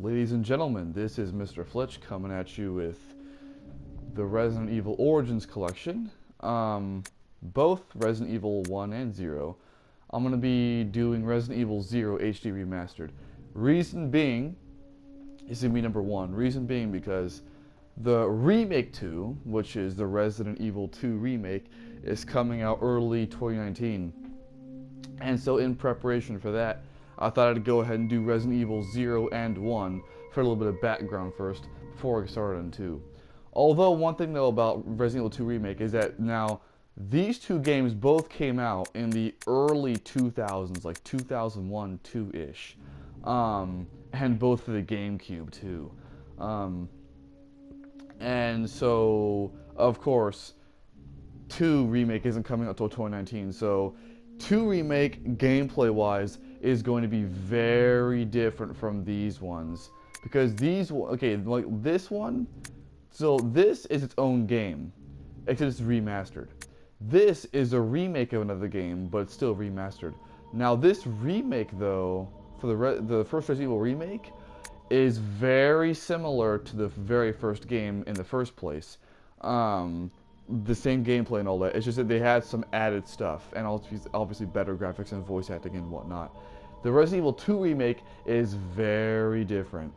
Ladies and gentlemen, this is Mr. Flitch coming at you with the Resident Evil Origins collection. Both Resident Evil 1 and 0. I'm going to be doing Resident Evil 0 HD Remastered. Reason being, is going to be number 1. Reason being because the Remake 2, which is the Resident Evil 2 Remake, is coming out early 2019. And so in preparation for that, I thought I'd go ahead and do Resident Evil 0 and 1 for a little bit of background first before I started on 2. Although one thing though about Resident Evil 2 Remake is that now these two games both came out in the early 2000s, like 2001, 2-ish. And both for the GameCube too. And so, of course, 2 Remake isn't coming out until 2019, so 2 Remake, gameplay-wise, is going to be very different from these ones. Because these, okay, like this one, so this is its own game, except it's remastered. This is a remake of another game, but it's still remastered. Now this remake, though, for the first Resident Evil remake, is very similar to the very first game in the first place. The same gameplay and all that. It's just that they had some added stuff, and obviously better graphics and voice acting and whatnot. The Resident Evil 2 remake is very different.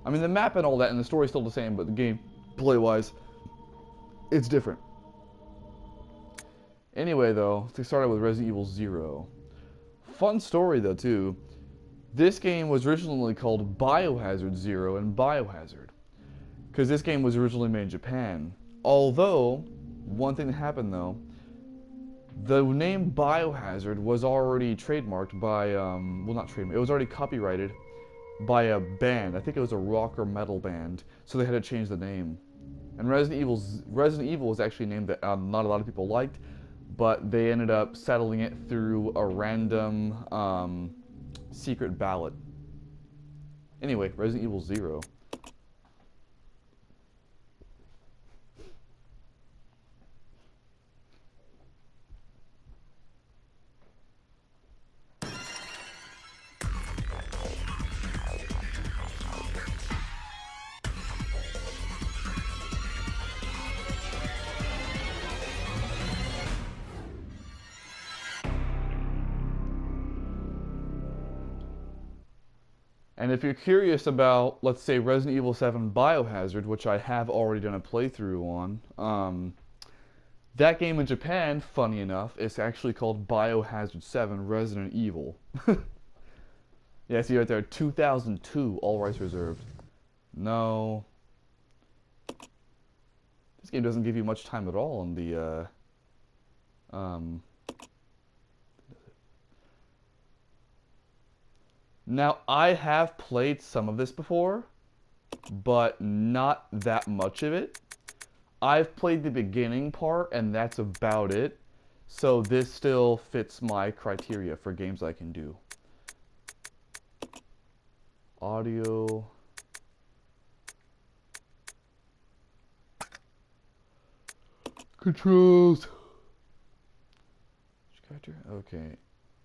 I mean, the map and all that, and the story's still the same, but the gameplay-wise, it's different. Anyway, though, to start out with Resident Evil 0. Fun story, though, too. This game was originally called Biohazard 0 and Biohazard, because this game was originally made in Japan. Although, one thing that happened though, the name Biohazard was already trademarked by, well not trademarked, it was already copyrighted by a band. I think it was a rock or metal band, so they had to change the name. And Resident Evil was actually a name that not a lot of people liked, but they ended up settling it through a random secret ballot. Anyway, Resident Evil 0. And if you're curious about, let's say, Resident Evil 7 Biohazard, which I have already done a playthrough on, that game in Japan, funny enough, is actually called Biohazard 7 Resident Evil. Yeah, see right there, 2002, all rights reserved. No. This game doesn't give you much time at all on the, Now, I have played some of this before, but not that much of it. I've played the beginning part, and that's about it. So this still fits my criteria for games I can do. Audio. Controls. Which character? Okay.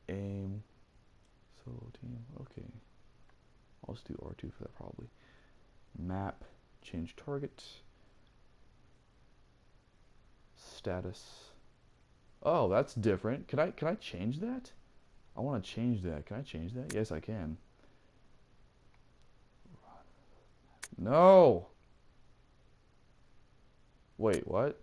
Aim. Solo team, okay. I'll just do R2 for that probably. Map, change target. Status. Oh, that's different. Can I change that? I want to change that. Can I change that? Yes, I can. No! Wait, what?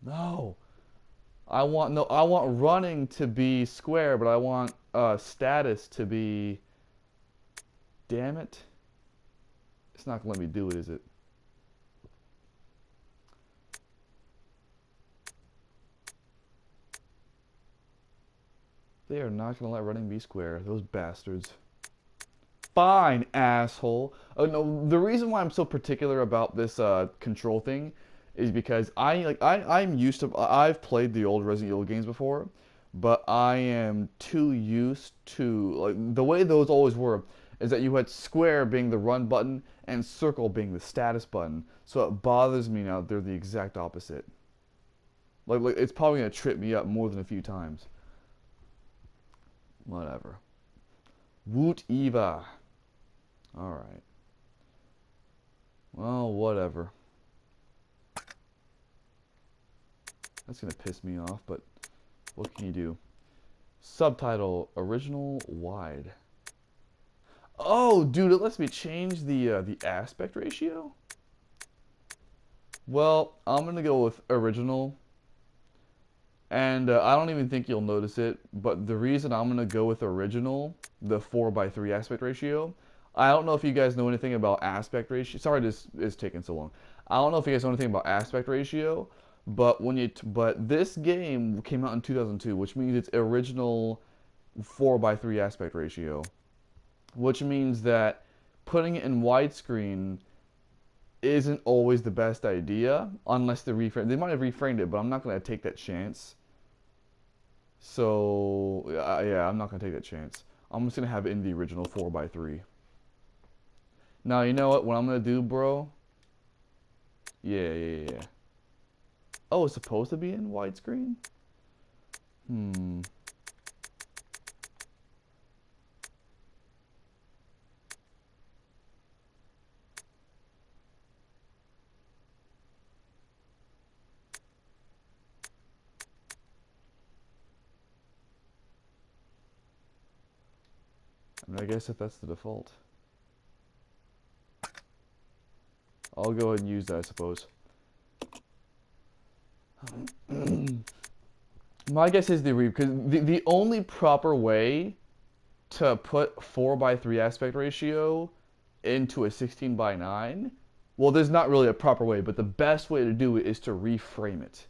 No. I want running to be square, but I want status to be, damn it. It's not gonna let me do it, is it? They are not gonna let running be square, those bastards. Fine, asshole. Oh no, the reason why I'm so particular about this control thing is because I'm used to, I've played the old Resident Evil games before, but I am too used to, like, the way those always were is that you had square being the run button and circle being the status button. So it bothers me now that they're the exact opposite. Like it's probably gonna trip me up more than a few times. Whatever. Woot Eva. Alright. Well, whatever. That's gonna piss me off, but what can you do? Subtitle, original, wide. Oh, dude, it lets me change the aspect ratio? Well, I'm gonna go with original. And I don't even think you'll notice it, but the reason I'm going to go with original, the 4:3 aspect ratio, I don't know if you guys know anything about aspect ratio. Sorry this is taking so long. I don't know if you guys know anything about aspect ratio, but but this game came out in 2002, which means it's original 4:3 aspect ratio, which means that putting it in widescreen isn't always the best idea unless they reframe. They might have reframed it, but I'm not going to take that chance. So yeah, I'm not going to take that chance. I'm just going to have it in the original 4:3. Now, you know what I'm going to do, bro? Yeah. Oh, it's supposed to be in widescreen? I mean, I guess if that's the default, I'll go ahead and use that, I suppose. My guess is because the only proper way to put 4:3 aspect ratio into a 16:9, well, there's not really a proper way, but the best way to do it is to reframe it.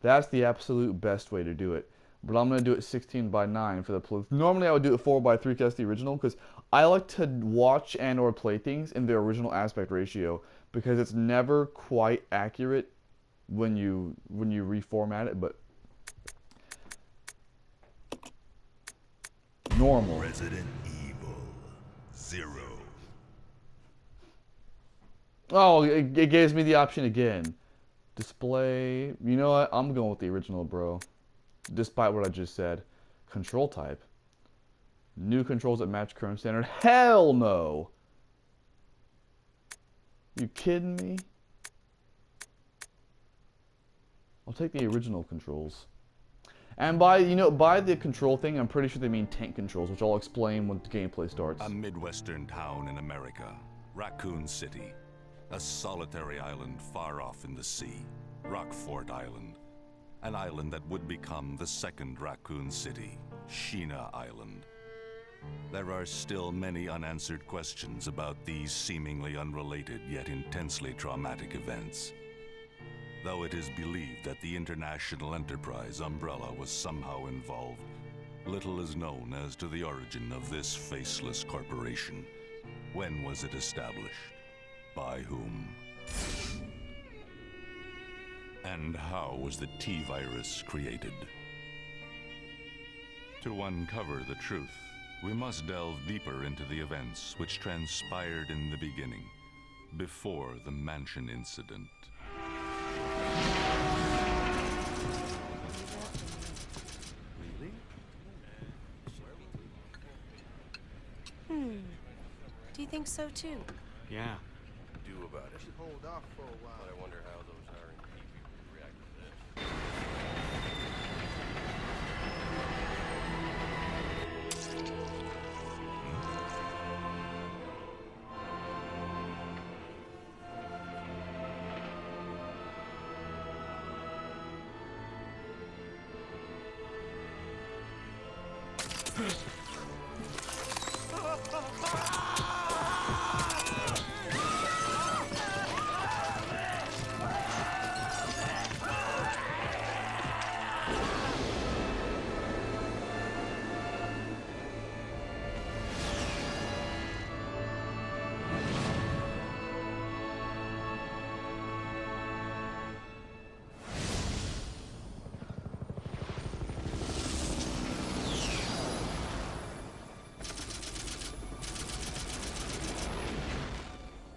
That's the absolute best way to do it. But I'm going to do it 16:9 for the play. Normally I would do it 4:3 because that's the original, because I like to watch and or play things in the original aspect ratio because it's never quite accurate when you reformat it, but normal. Resident Evil 0. Oh, it gives me the option again. Display. You know what? I'm going with the original, bro. Despite what I just said. Control type. New controls that match current standard. Hell no! You kidding me? I'll take the original controls. And by the control thing, I'm pretty sure they mean tank controls, which I'll explain when the gameplay starts. A midwestern town in America, Raccoon City. A solitary island far off in the sea, Rockfort Island. An island that would become the second Raccoon City, Sheena Island. There are still many unanswered questions about these seemingly unrelated yet intensely traumatic events. Though it is believed that the international enterprise umbrella was somehow involved, little is known as to the origin of this faceless corporation. When was it established? By whom? And how was the T-virus created? To uncover the truth, we must delve deeper into the events which transpired in the beginning, before the mansion incident. Do you think so too? Yeah. Do about it. Should hold off for a while. But I wonder how those R&D people would react to this.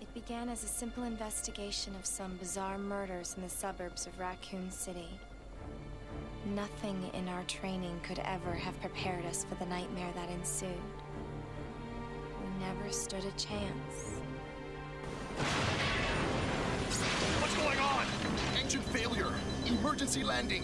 It began as a simple investigation of some bizarre murders in the suburbs of Raccoon City. Nothing in our training could ever have prepared us for the nightmare that ensued. We never stood a chance. What's going on? Engine failure. Emergency landing.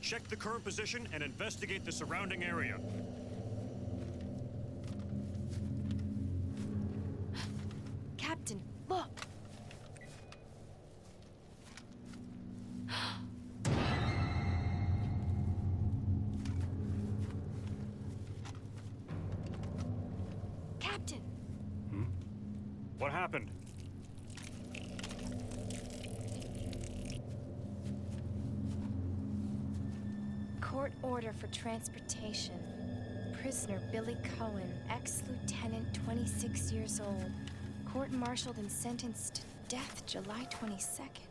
Check the current position and investigate the surrounding area. Captain, look! Captain! What happened? Court order for transportation. Prisoner Billy Cohen, ex-lieutenant, 26 years old. Court-martialed and sentenced to death July 22nd.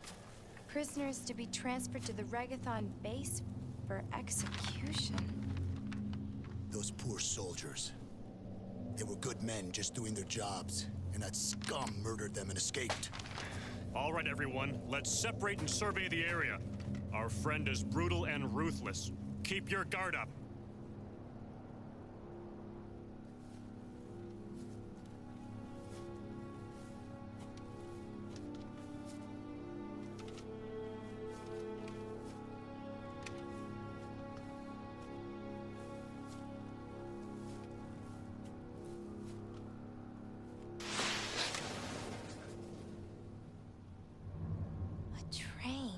Prisoner is to be transferred to the Regathon base for execution. Those poor soldiers. They were good men just doing their jobs, and that scum murdered them and escaped. All right, everyone, let's separate and survey the area. Our friend is brutal and ruthless. Keep your guard up. A train?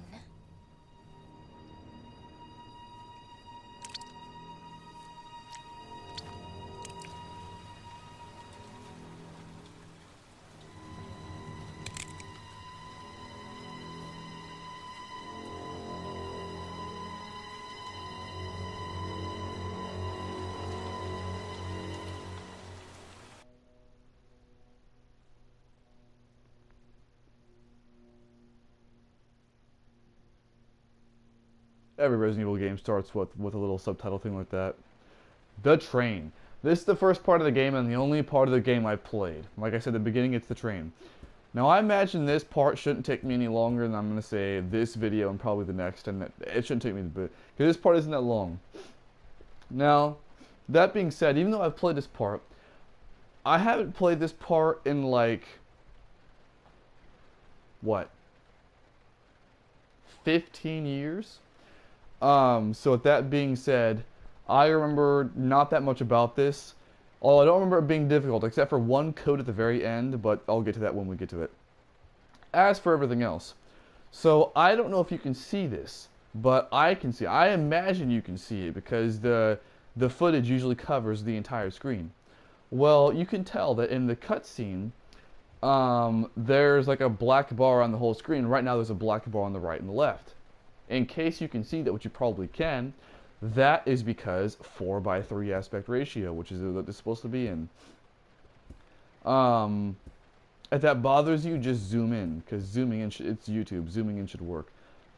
Every Resident Evil game starts with a little subtitle thing like that. The train. This is the first part of the game and the only part of the game I've played. Like I said at the beginning, it's the train. Now I imagine this part shouldn't take me any longer than I'm going to say this video and probably the next, and it shouldn't take me a bit, because this part isn't that long. Now, that being said, even though I've played this part, I haven't played this part in like, what, 15 years? So with that being said, I remember not that much about this. Although I don't remember it being difficult, except for one code at the very end, but I'll get to that when we get to it. As for everything else, so I don't know if you can see this, but I can see. I imagine you can see it because the footage usually covers the entire screen. Well, you can tell that in the cutscene, there's like a black bar on the whole screen. Right now there's a black bar on the right and the left. In case you can see that, which you probably can, that is because 4:3 aspect ratio, which is what it's supposed to be in. If that bothers you, just zoom in, because zooming in, it's YouTube, zooming in should work.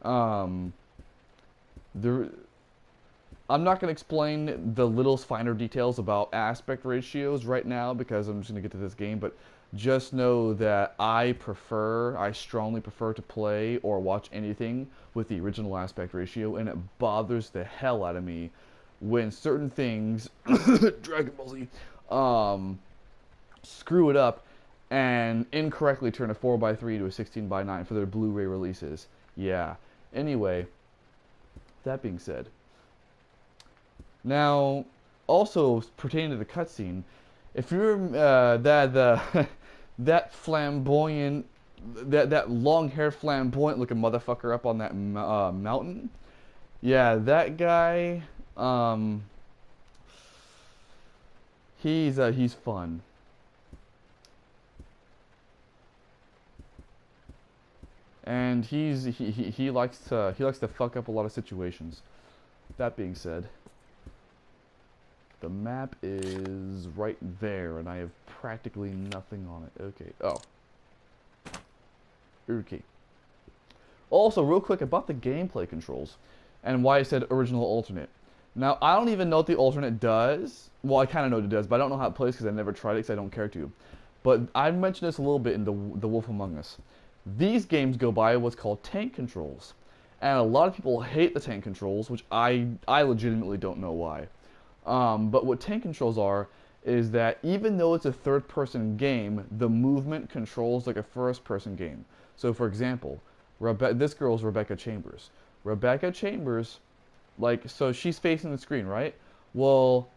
I'm not going to explain the little finer details about aspect ratios right now, because I'm just going to get to this game, but just know that I strongly prefer to play or watch anything with the original aspect ratio, and it bothers the hell out of me when certain things, Dragon Ball Z, screw it up and incorrectly turn a 4:3 to a 16:9 for their Blu-ray releases. Yeah. Anyway, that being said, now also pertaining to the cutscene, if you're that flamboyant, that long-haired flamboyant-looking motherfucker up on that mountain, yeah, that guy, he's fun. And he likes to fuck up a lot of situations. That being said, The map is right there, and I have practically nothing on it. Okay. Oh. Okay. Also, real quick about the gameplay controls and why I said original alternate. Now, I don't even know what the alternate does. Well, I kind of know what it does, but I don't know how it plays because I never tried it because I don't care to. But I mentioned this a little bit in the Wolf Among Us. These games go by what's called tank controls. And a lot of people hate the tank controls, which I legitimately don't know why. But what tank controls are is that even though it's a third-person game, the movement controls like a first-person game. So, for example, this girl's Rebecca Chambers. Rebecca Chambers, like, so she's facing the screen, right? Well,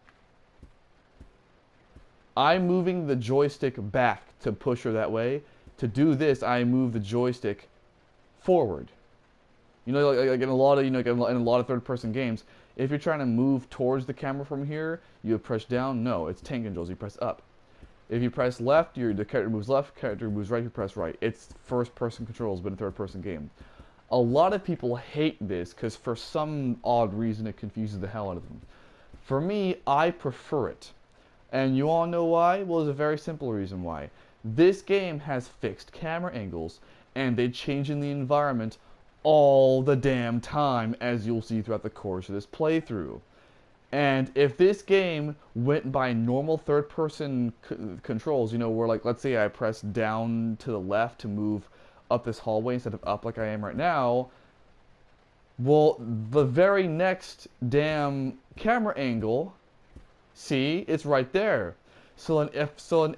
I'm moving the joystick back to push her that way. To do this, I move the joystick forward. You know, like in a lot of, in a lot of third-person games, if you're trying to move towards the camera from here, you press down. No, it's tank controls. You press up. If you press left, the character moves left. Character moves right. You press right. It's first-person controls, but a third-person game. A lot of people hate this because for some odd reason it confuses the hell out of them. For me, I prefer it. And you all know why? Well, there's a very simple reason why. This game has fixed camera angles, and they change in the environment all the damn time, as you'll see throughout the course of this playthrough. And if this game went by normal third-person controls, where, like, let's say I press down to the left to move up this hallway instead of up like I am right now, well, the very next damn camera angle, see, it's right there. So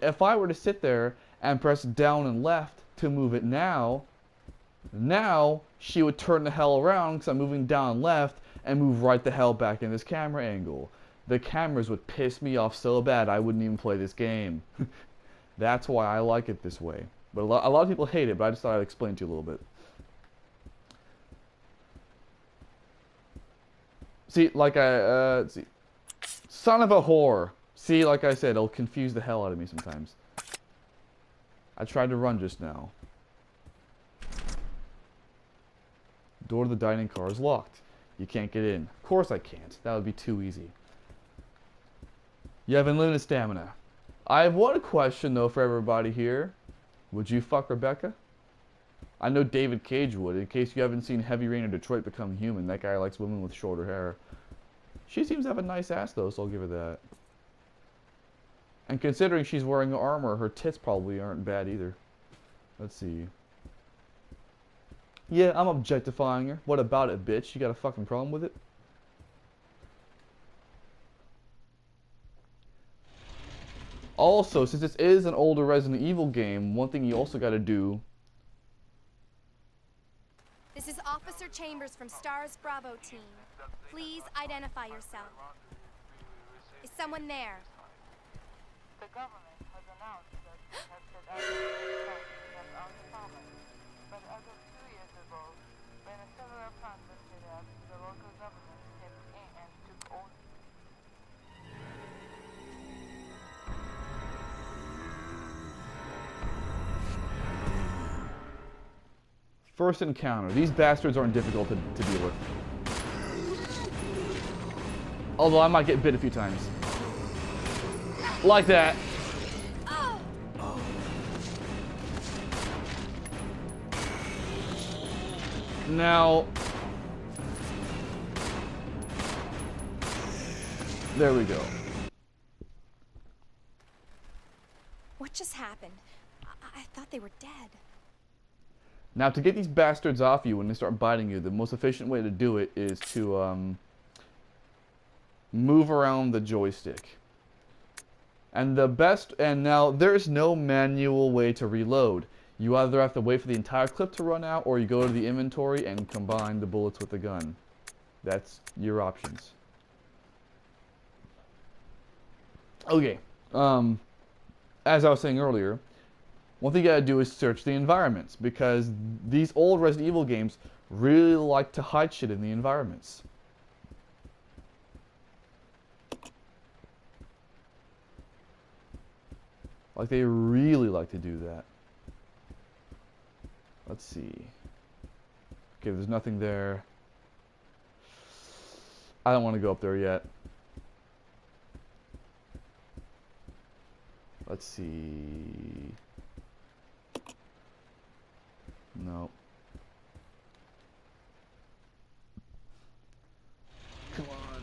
if I were to sit there and press down and left to move it now she would turn the hell around because I'm moving down and left and move right the hell back in this camera angle. The cameras would piss me off so bad I wouldn't even play this game. That's why I like it this way. But a lot of people hate it, but I just thought I'd explain to you a little bit. See, like let's see. Son of a whore. See, like I said, it'll confuse the hell out of me sometimes. I tried to run just now. Door to the dining car is locked. You can't get in. Of course I can't. That would be too easy. You have unlimited stamina. I have one question, though, for everybody here. Would you fuck Rebecca? I know David Cage would. In case you haven't seen Heavy Rain or Detroit Become Human, that guy likes women with shorter hair. She seems to have a nice ass, though, so I'll give her that. And considering she's wearing armor, her tits probably aren't bad either. Let's see. Yeah, I'm objectifying her. What about it, bitch? You got a fucking problem with it? Also, since this is an older Resident Evil game, one thing you also got to do... This is Officer Chambers from STARS Bravo team. Please identify yourself. Is someone there? The government has announced that it has set out to our province. But as of 2 years ago, when a several plants were set up, the local government stepped in and took over. First encounter. These bastards aren't difficult to deal with. Although I might get bit a few times. Like that. Now, there we go. What just happened? I thought they were dead. Now, to get these bastards off you when they start biting you, the most efficient way to do it is to move around the joystick. And now there's no manual way to reload. You either have to wait for the entire clip to run out, or you go to the inventory and combine the bullets with the gun. That's your options. Okay, as I was saying earlier, one thing you gotta do is search the environments, because these old Resident Evil games really like to hide shit in the environments. Like, they really like to do that. Let's see. Okay, there's nothing there. I don't want to go up there yet. Let's see. No. Come on.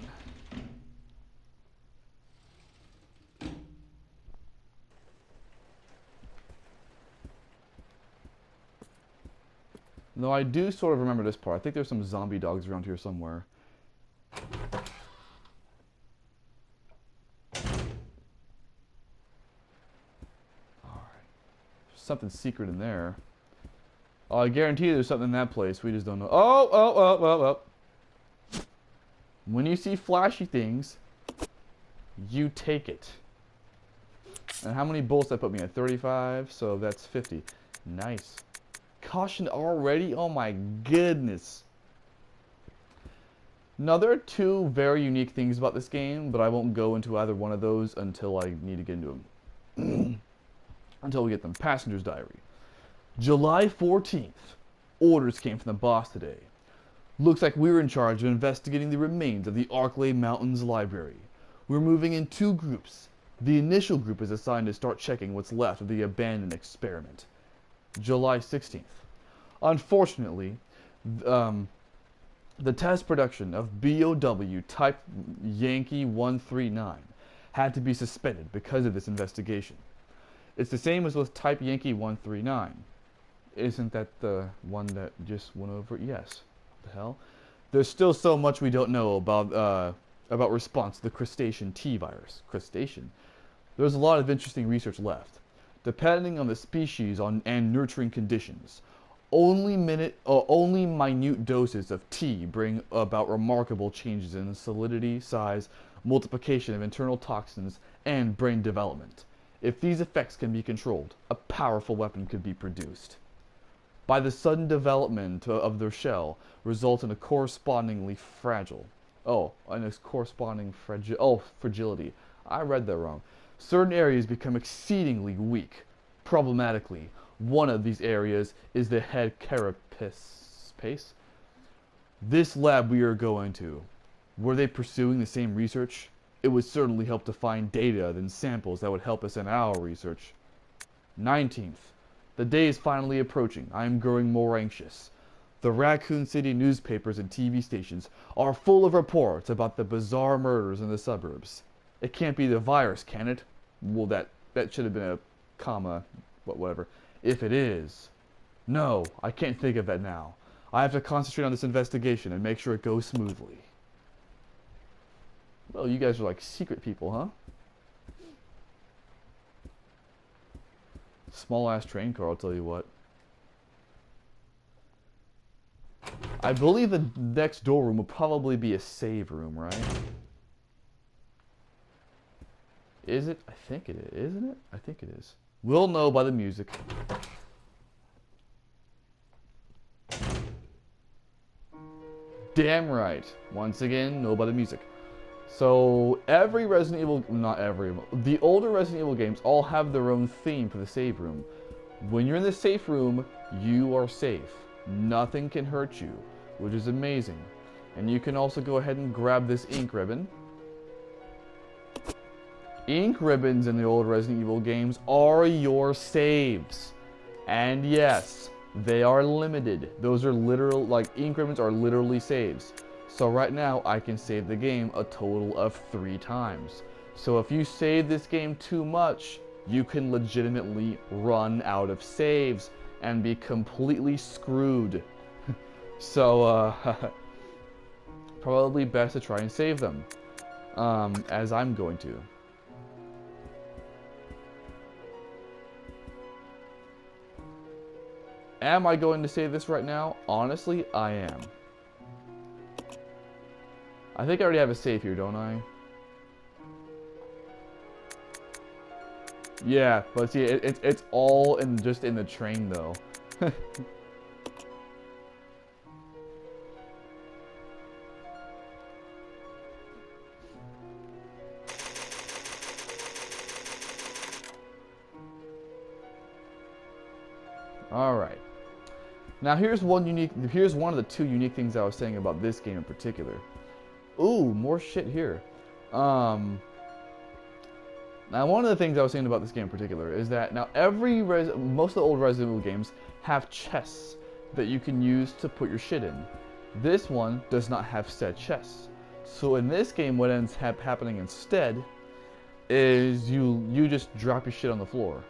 No, I do sort of remember this part. I think there's some zombie dogs around here somewhere. Something secret in there. Oh, I guarantee there's something in that place. We just don't know. Oh, oh, oh, oh, oh. When you see flashy things, you take it. And how many bullets that put me at? 35, so that's 50. Nice. Caution already? Oh my goodness. Now, there are two very unique things about this game, but I won't go into either one of those until I need to get into them. Until we get them. Passenger's Diary. July 14th. Orders came from the boss today. Looks like we're in charge of investigating the remains of the Arklay Mountains Library. We're moving in two groups. The initial group is assigned to start checking what's left of the abandoned experiment. July 16th. Unfortunately, the test production of BOW Type Yankee 139 had to be suspended because of this investigation. It's the same as with Type Yankee 139. Isn't that the one that just went over? Yes. What the hell? There's still so much we don't know about response to the crustacean T virus. Crustacean. There's a lot of interesting research left. Depending on the species and nurturing conditions, only minute doses of T bring about remarkable changes in solidity, size, multiplication of internal toxins, and brain development. If these effects can be controlled, a powerful weapon could be produced. By the sudden development of their shell, result in a correspondingly fragile. Fragility. I read that wrong. Certain areas become exceedingly weak. Problematically, one of these areas is the head carapace. This lab we are going to. Were they pursuing the same research? It would certainly help to find data than samples that would help us in our research. 19th. The day is finally approaching. I am growing more anxious. The Raccoon City newspapers and TV stations are full of reports about the bizarre murders in the suburbs. It can't be the virus, can it? Well, that should have been a comma, whatever. If it is. No, I can't think of that now. I have to concentrate on this investigation and make sure it goes smoothly. Well, you guys are like secret people, huh? Small ass train car, I'll tell you what. I believe the next door room will probably be a save room, right? Is it? I think it is, isn't it? I think it is. We'll know by the music. Damn right. Once again, know by the music. So every Resident Evil, not every, the older Resident Evil games all have their own theme for the save room. When you're in the safe room, you are safe. Nothing can hurt you, which is amazing. And you can also go ahead and grab this ink ribbon. Ink ribbons in the old Resident Evil games are your saves. And yes, they are limited. Those are literal, like ink ribbons are literally saves. So right now, I can save the game a total of 3 times. So if you save this game too much, you can legitimately run out of saves and be completely screwed. So, probably best to try and save them, as I'm going to. Am I going to save this right now? Honestly, I am. I think I already have a save here, don't I? Yeah, but see, it's all just in the train, though. All right. Now here's one of the 2 unique things I was saying about this game in particular. Ooh, more shit here. Now, one of the things I was saying about this game in particular is that now most of the old Resident Evil games have chests that you can use to put your shit in. This one does not have said chests. So in this game, what ends up happening instead is you just drop your shit on the floor.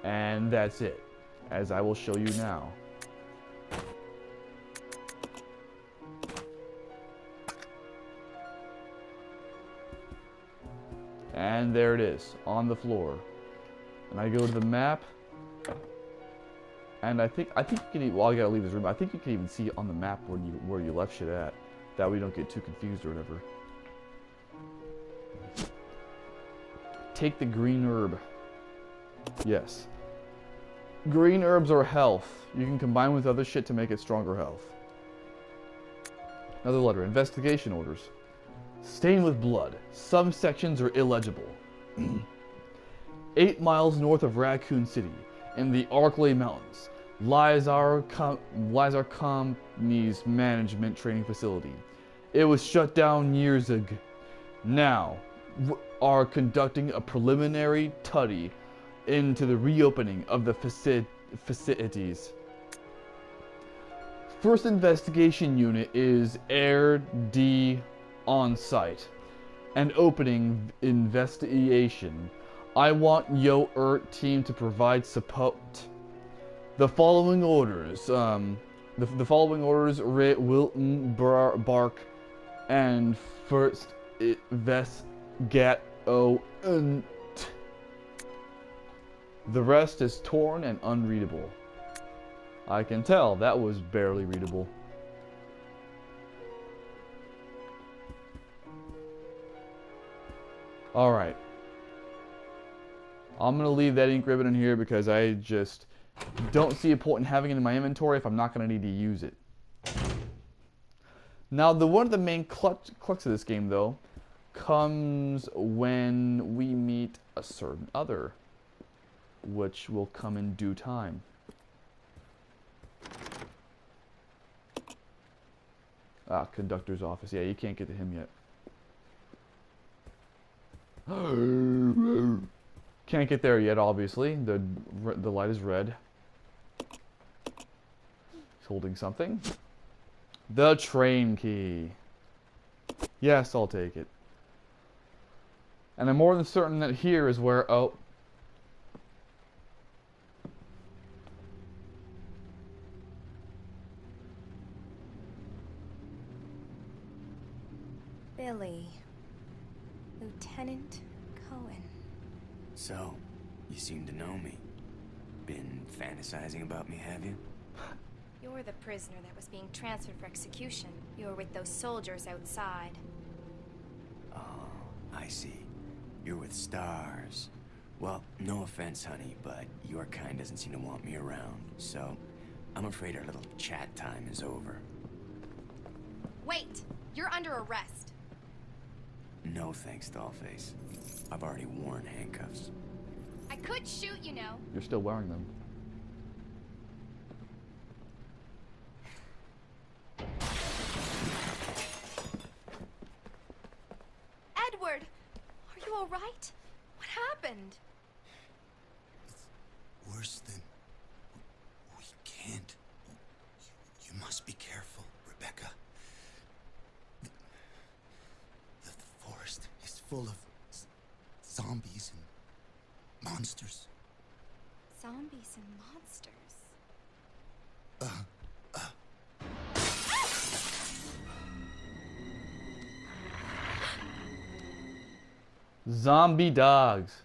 And that's it, as I will show you now. And there it is, on the floor. And I go to the map, and I think you can even, well, I gotta leave this room. I think you can even see on the map where you left shit at. That way you don't get too confused or whatever. Take the green herb. Yes. Green herbs are health. You can combine with other shit to make it stronger health. Another letter. Investigation orders. Stained with blood. Some sections are illegible. 8 miles north of Raccoon City, in the Arklay Mountains, lies our company's management training facility. It was shut down years ago. Now, are conducting a preliminary study into the reopening of the facilities. First investigation unit is RE0 on site. An opening investigation. I want your team to provide support. The following orders, the following orders: Wilton Bark and first investigate. The rest is torn and unreadable. I can tell that was barely readable. Alright. I'm going to leave that ink ribbon in here because I just don't see a point in having it in my inventory if I'm not going to need to use it. Now, one of the main crux of this game, though, comes when we meet a certain other, which will come in due time. Ah, conductor's office. Yeah, you can't get to him yet. Can't get there yet, obviously. The light is red. He's holding something. The train key. Yes, I'll take it. And I'm more than certain that here is where... Oh. Billy. Lieutenant Cohen. So, you seem to know me. Been fantasizing about me, have you? You're the prisoner that was being transferred for execution. You were with those soldiers outside. Oh, I see. You're with stars. Well, no offense, honey, but your kind doesn't seem to want me around. So, I'm afraid our little chat time is over. Wait! You're under arrest. No thanks, Dollface. I've already worn handcuffs. I could shoot, you know. You're still wearing them. Edward! Are you alright? What happened? It's worse than... We can't. You must be careful, Rebecca. The forest is full of zombies and monsters. Zombies and monsters. Zombie dogs.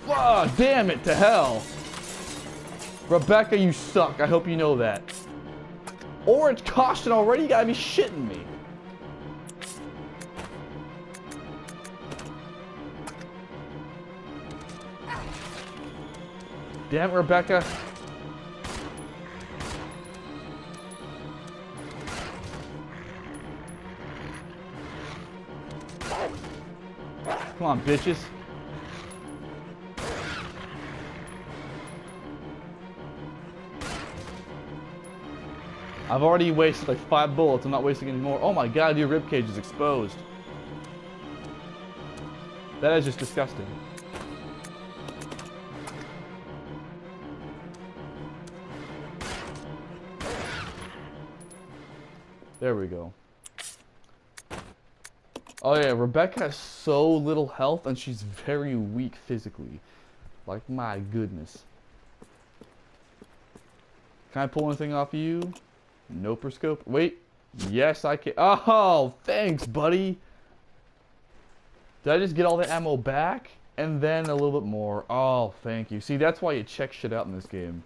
Ah, damn it to hell. Rebecca, you suck. I hope you know that. Orange caution already? You gotta be shitting me. Damn it, Rebecca. Come on, bitches. I've already wasted like 5 bullets. I'm not wasting any more. Oh my god, your ribcage is exposed. That is just disgusting. There we go. Oh yeah, Rebecca has so little health and she's very weak physically. Like, my goodness. Can I pull anything off of you? Nope, or scope. Wait. Yes, I can. Oh, thanks, buddy. Did I just get all the ammo back? And then a little bit more. Oh, thank you. See, that's why you check shit out in this game.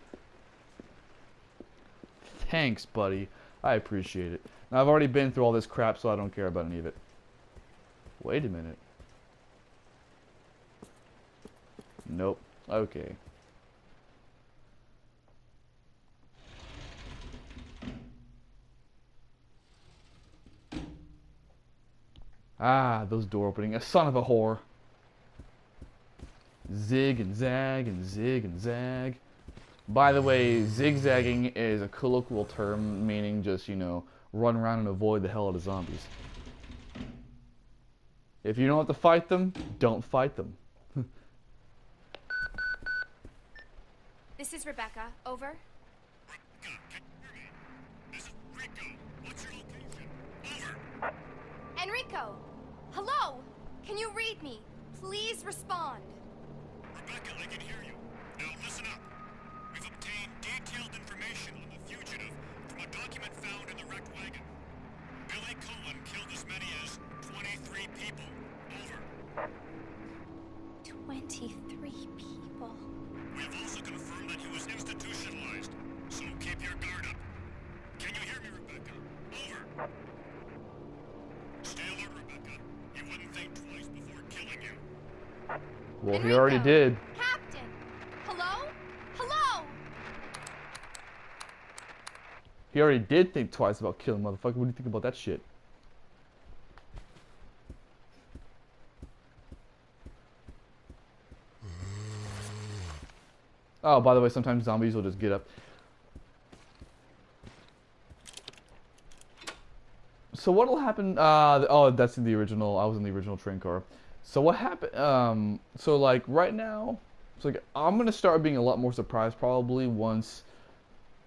Thanks, buddy. I appreciate it. Now, I've already been through all this crap, so I don't care about any of it. Wait a minute. Nope. Okay. Ah, those door opening. A son of a whore. Zig and zag and zig and zag. By the way, zigzagging is a colloquial term meaning just, you know, run around and avoid the hell out of zombies. If you don't have to fight them, don't fight them. This is Rebecca. Over. Rebecca, can you hear me? This is Rico. What's your location? Over. Enrico! Hello! Can you read me? Please respond. Rebecca, I can hear you. Now listen up. We've obtained detailed information on the fugitive from a document found in the wrecked wagon. Billy Cohen killed as many as 23 people. Over. 23 people. We have also confirmed that he was institutionalized, so keep your guard up. Can you hear me, Rebecca? Over. Stay alert, Rebecca. He wouldn't think twice before killing you. Well, he Enrico! already did. Captain! Hello? Hello? He already did think twice about killing motherfucker. What do you think about that shit? Oh, by the way, sometimes zombies will just get up. So what'll happen? Oh, that's in the original. I was in the original train car. So what happened? So like right now, so like I'm gonna start being a lot more surprised probably once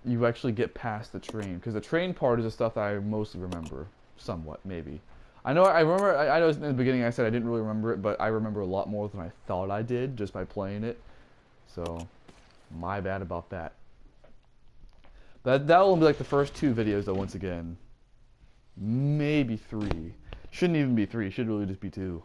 you actually get past the train, because the train part is the stuff that I mostly remember, somewhat maybe. I know I remember. I know in the beginning I said I didn't really remember it, but I remember a lot more than I thought I did just by playing it. So my bad about that. That will be like the first 2 videos though. Once again, maybe 3. Shouldn't even be 3. Should really just be 2.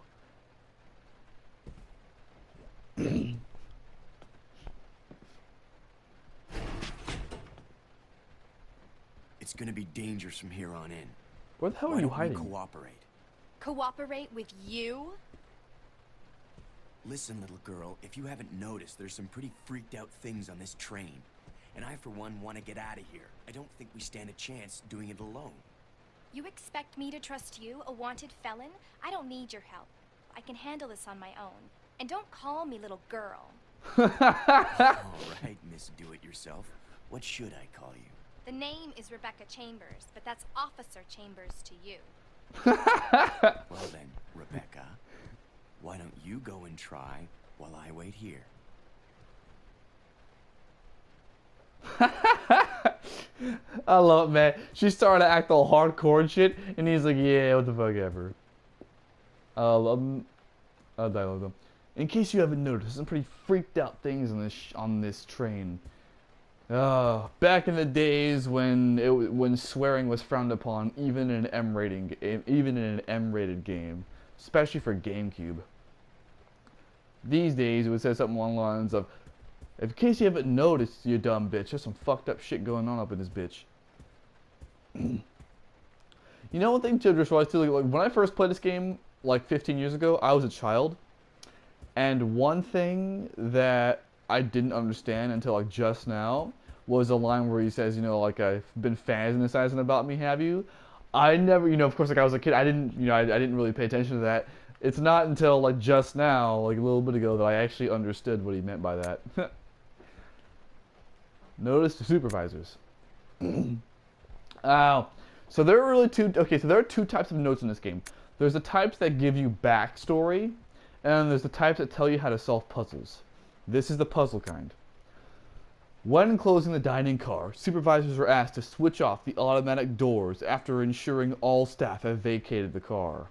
It's gonna be dangerous from here on in. Where the hell Why are you don't we hiding? cooperate? Cooperate with you? Listen, little girl, if you haven't noticed, there's some pretty freaked out things on this train. And I, for one, want to get out of here. I don't think we stand a chance doing it alone. You expect me to trust you, a wanted felon? I don't need your help. I can handle this on my own. And don't call me little girl. All right, Miss Do-It-Yourself. What should I call you? The name is Rebecca Chambers, but that's Officer Chambers to you. Well then, Rebecca, why don't you go and try while I wait here? I love it, man. She started to act all hardcore and shit, and he's like, yeah, what the fuck ever. I'll dialogue them. In case you haven't noticed, some pretty freaked out things on this train. Back in the days when swearing was frowned upon, even in an M-rated game, especially for GameCube. These days, it would say something along the lines of, in case you haven't noticed, you dumb bitch, there's some fucked up shit going on up in this bitch. You know one thing to just realize too, like when I first played this game, like 15 years ago, I was a child. And one thing that I didn't understand until like just now was a line where he says, you know, like, I've been fantasizing about me, have you? I never, you know, of course, like I was a kid, I didn't, you know, I didn't really pay attention to that. It's not until like just now, like a little bit ago, that I actually understood what he meant by that. Notice the supervisors. So there are really so there are 2 types of notes in this game. There's the types that give you backstory, And there's the types that tell you how to solve puzzles. This is the puzzle kind. When closing the dining car, supervisors are asked to switch off the automatic doors after ensuring all staff have vacated the car.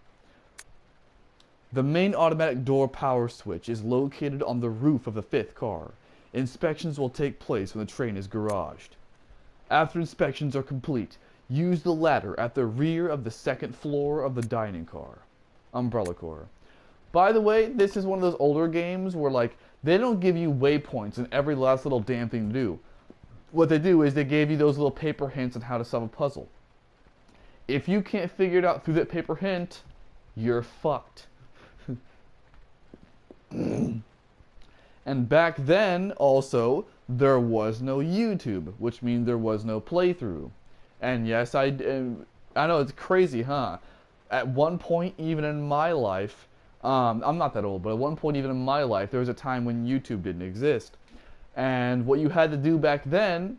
The main automatic door power switch is located on the roof of the fifth car. Inspections will take place when the train is garaged. After inspections are complete, use the ladder at the rear of the second floor of the dining car. Umbrella core. By the way, this is one of those older games where, like, they don't give you waypoints in every last little damn thing to do. What they do is they gave you those little paper hints on how to solve a puzzle. If you can't figure it out through that paper hint, you're fucked. And back then, also, there was no YouTube, which means there was no playthrough. And yes, I know it's crazy, huh? At one point, even in my life, I'm not that old, but at one point even in my life, there was a time when YouTube didn't exist. And what you had to do back then,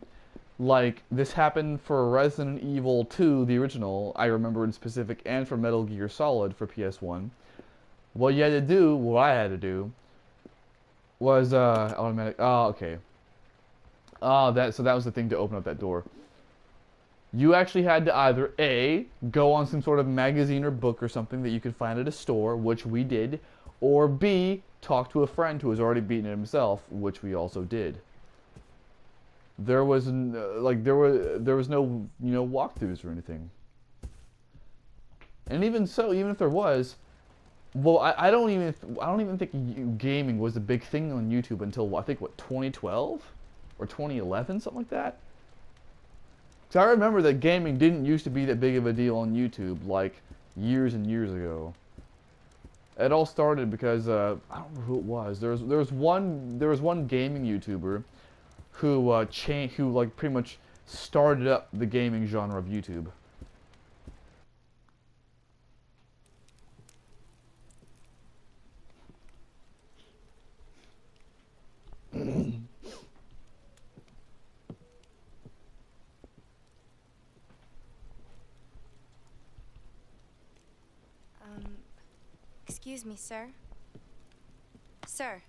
like, this happened for Resident Evil 2, the original, I remember in specific, and for Metal Gear Solid for PS1. What you had to do, what I had to do, was, automatic, oh, okay. Oh, so that was the thing to open up that door. You actually had to either A, go on some sort of magazine or book or something that you could find at a store, which we did, or B, talk to a friend who has already beaten it himself, which we also did. There was there was no, you know, walkthroughs or anything. And even so, even if there was, well, I don't even think gaming was a big thing on YouTube until I think what, 2012 or 2011, something like that. So I remember that gaming didn't used to be that big of a deal on YouTube, like, years and years ago. It all started because, I don't remember who it was. There was one gaming YouTuber who, like, pretty much started up the gaming genre of YouTube. Excuse me, sir. Sir.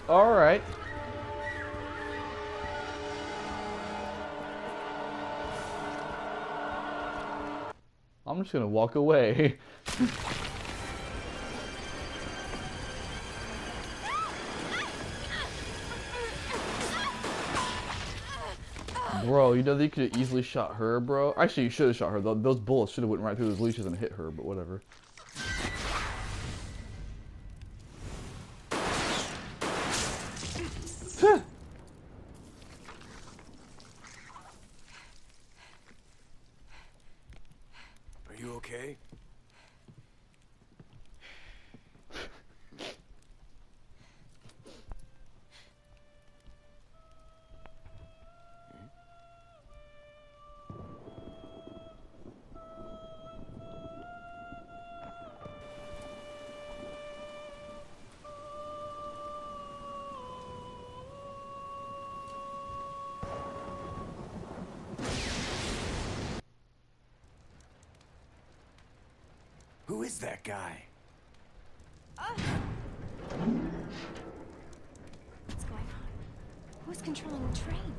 All right. I'm just gonna walk away. Bro, you know that you could have easily shot her, bro. Actually, you should have shot her. Those bullets should have went right through those leashes and hit her, but whatever. Are you okay? Who is that guy? What's going on? Who's controlling the train?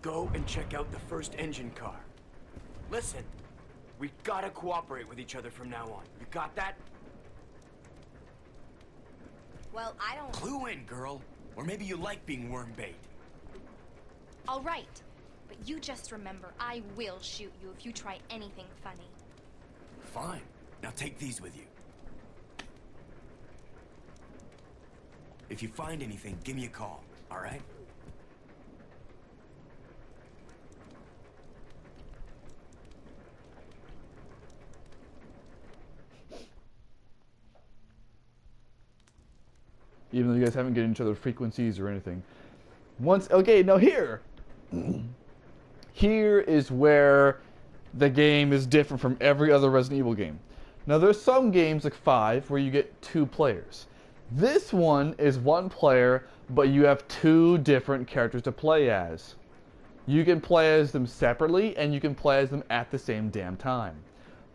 Go and check out the first engine car. Listen, we gotta cooperate with each other from now on. You got that? Well, I don't... Clue in, girl. Or maybe you like being worm bait. All right. But you just remember, I will shoot you if you try anything funny. Fine. Now take these with you. If you find anything, give me a call, all right? Even though you guys haven't given each other frequencies or anything. Okay, now here! Here is where the game is different from every other Resident Evil game. Now there's some games like 5 where you get 2 players. This one is 1 player, but you have 2 different characters to play as. You can play as them separately, and you can play as them at the same damn time.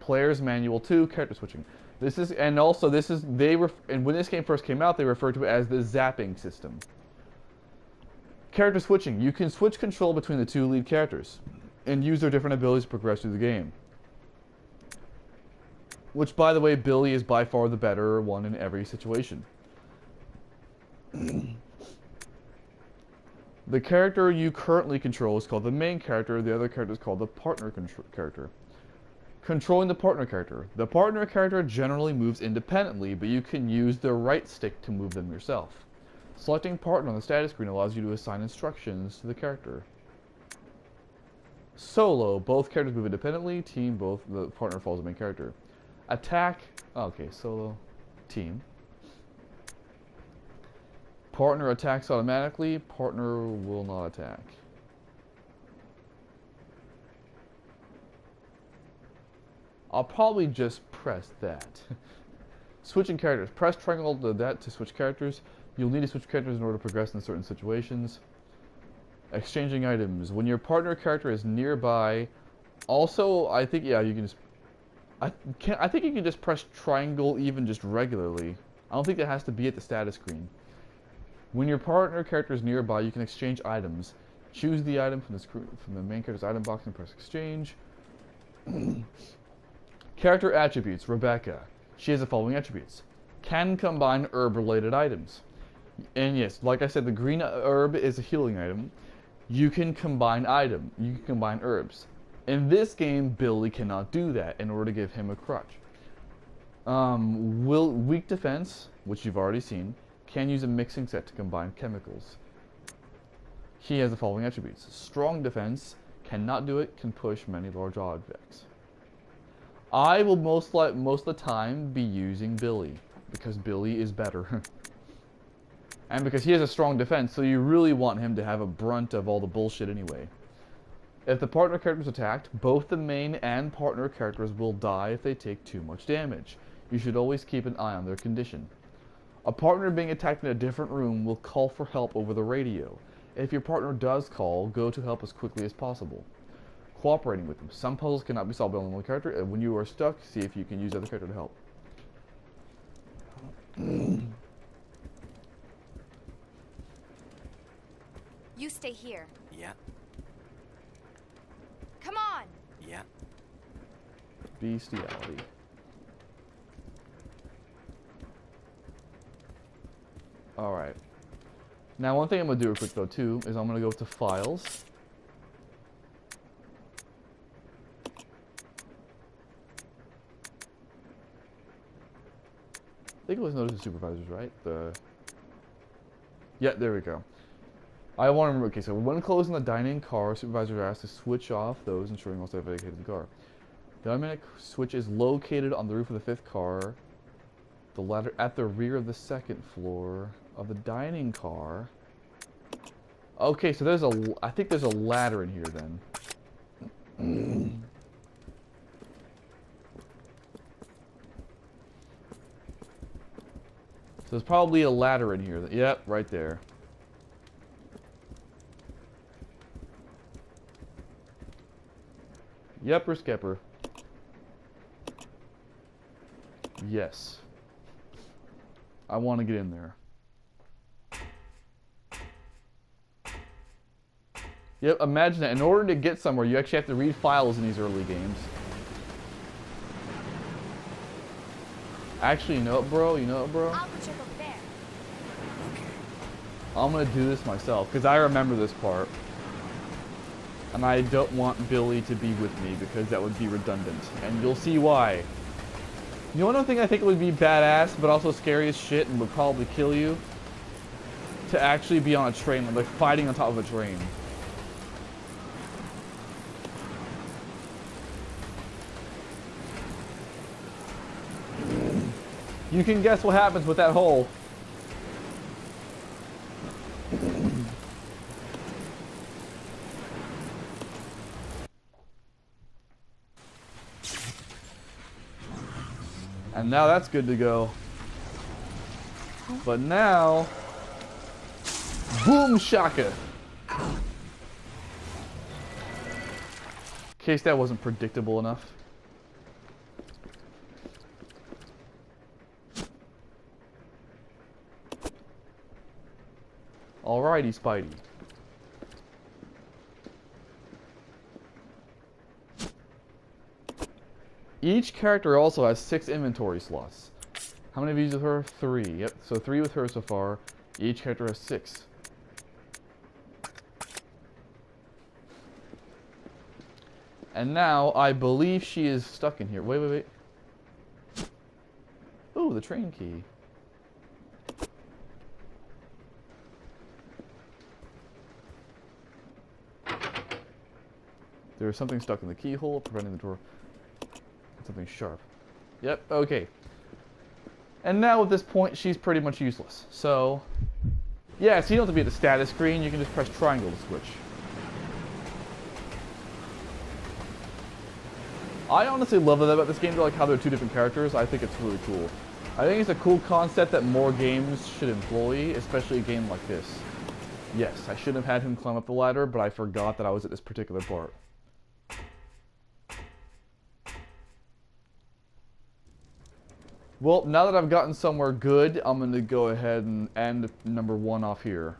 Player's Manual 2, character switching. This is, and also this is, and when this game first came out, they referred to it as the zapping system. Character switching. You can switch control between the 2 lead characters and use their different abilities to progress through the game. Which, by the way, Billy is by far the better one in every situation. The character you currently control is called the main character. The other character is called the partner character. Controlling the partner character. The partner character generally moves independently, but you can use the right stick to move them yourself. Selecting partner on the status screen allows you to assign instructions to the character. Solo. Both characters move independently. Team. Both. The partner follows the main character. Attack. Okay, solo. Team. Partner attacks automatically. Partner will not attack. I'll probably just press that. Switching characters. Press triangle to that to switch characters. You'll need to switch characters in order to progress in certain situations. Exchanging items. When your partner character is nearby. Also, I think, yeah, you can just... I think you can just press triangle even just regularly. I don't think that has to be at the status screen. When your partner character is nearby, you can exchange items. Choose the item from the main character's item box and press exchange. Character attributes. Rebecca. She has the following attributes. Can combine herb-related items. And yes, like I said, the green herb is a healing item. You can combine You can combine herbs. In this game, Billy cannot do that in order to give him a crutch. Weak defense, which you've already seen, can use a mixing set to combine chemicals. He has the following attributes. Strong defense, cannot do it, can push many large objects. I will most of the time be using Billy, because Billy is better. And because he has a strong defense, so you really want him to have a brunt of all the bullshit anyway. If the partner character is attacked, both the main and partner characters will die if they take too much damage. You should always keep an eye on their condition. A partner being attacked in a different room will call for help over the radio. If your partner does call, go to help as quickly as possible. Cooperating with them. Some puzzles cannot be solved by only one character, and when you are stuck, see if you can use the other character to help. You stay here. Yeah. Come on! Yeah. Bestiality. Alright. Now one thing I'm going to do real quick though too, is I'm going to go to Files. I think it was notice the supervisors, right? Yeah, there we go. I want to remember, okay, so when closing the dining car, supervisors are asked to switch off those, ensuring all staff vacated the car. The automatic switch is located on the roof of the 5th car, the ladder at the rear of the 2nd floor of the dining car. Okay, so there's I think there's a ladder in here then. So there's probably a ladder in here. Yep, right there. Yepper skepper. Yes. I want to get in there. Yep, imagine that. In order to get somewhere, you actually have to read files in these early games. Actually, you know what, bro? You know what, bro? I'll go check over there. I'm gonna do this myself, because I remember this part. And I don't want Billy to be with me, because that would be redundant. And you'll see why. You know one thing I think would be badass, but also scary as shit, and would probably kill you? To actually be on a train, like fighting on top of a train. You can guess what happens with that hole. And now that's good to go. But now... Boom shaka! In case that wasn't predictable enough. Alrighty, Spidey. Each character also has 6 inventory slots. How many of these with her? 3. Yep, so 3 with her so far. Each character has 6. And now, I believe she is stuck in here. Wait, wait, wait. Ooh, the train key. There's something stuck in the keyhole, preventing the door. Something sharp. Yep, okay. And now at this point, she's pretty much useless. So, yeah, so you don't have to be at the status screen. You can just press triangle to switch. I honestly love that about this game, like how they're 2 different characters. I think it's really cool. I think it's a cool concept that more games should employ, especially a game like this. Yes, I should have had him climb up the ladder, but I forgot that I was at this particular part. Well, now that I've gotten somewhere good, I'm going to go ahead and end number 1 off here.